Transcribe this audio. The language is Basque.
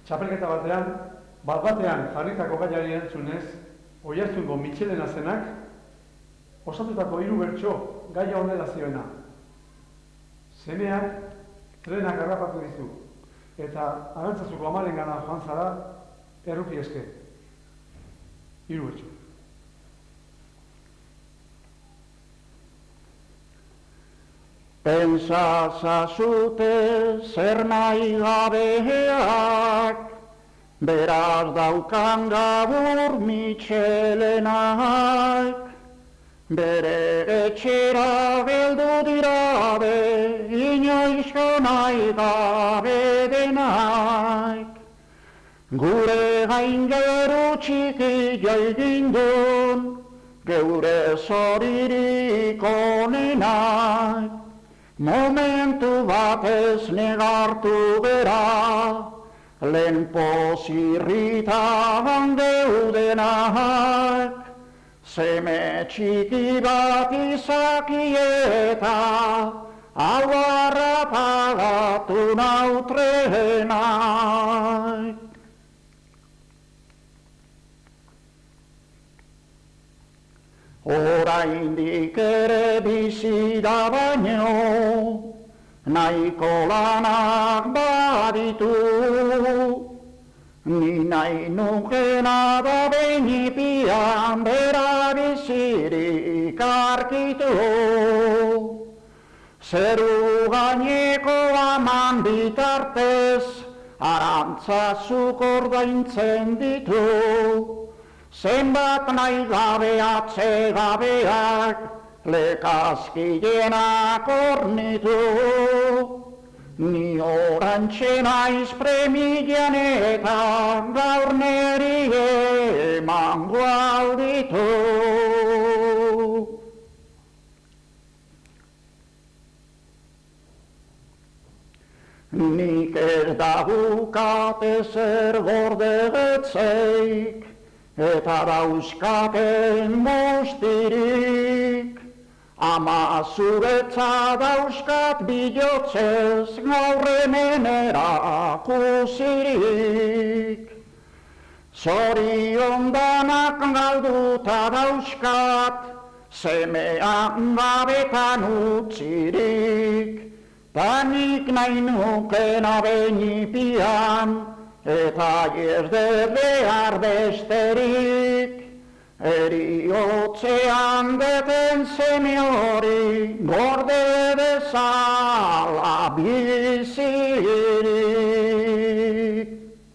Txapelketa batean, bat-batean jarritako gaiari erantzunez, Oiartzungo Mitxelena zenak, osatutako 3 bertso gaia honela zioena. Semeak trenak harrapatu dizu, eta Arantzazuko amarengana joan zara erruki eske. 3 bertso. Pentsazazute zer nahi gabeak, beraz daukan gabur Mitxelenak, bere etxera beldu dira be, inoizko nahi gabe denak. Gure gaingeru txiki egin duen, geure zoririk onenak. Momentu batez negartu bera, lehen pozirritan geudenak. Seme txiki bat izaki eta albarra pagatu nautrenak. Oraindik ere bizi da baino, nahiko lanak baditu. Ni nahi nukena da benipian bera bizirik arkitu. Zeru gaineko aman bitartez, Arantzazuk ordaintzen ditu. Zenbat nahi gabe atsegabeak, lekazkienak ornitu. Ni orantxe naiz premilian eta gaur neri emango alditu. Nik ez dagukate zer gordetzeik, eta dauzkaten mustirik, ama zuretza dauzkat bilotzez gaur hemen erakusirik. Zoriondanak galduta dauzkat, semean gabetan utzirik, tanik nahi nukena benipian, eta ez de behar besterik. Eriotzean beten seme hori, gorde bezala bizi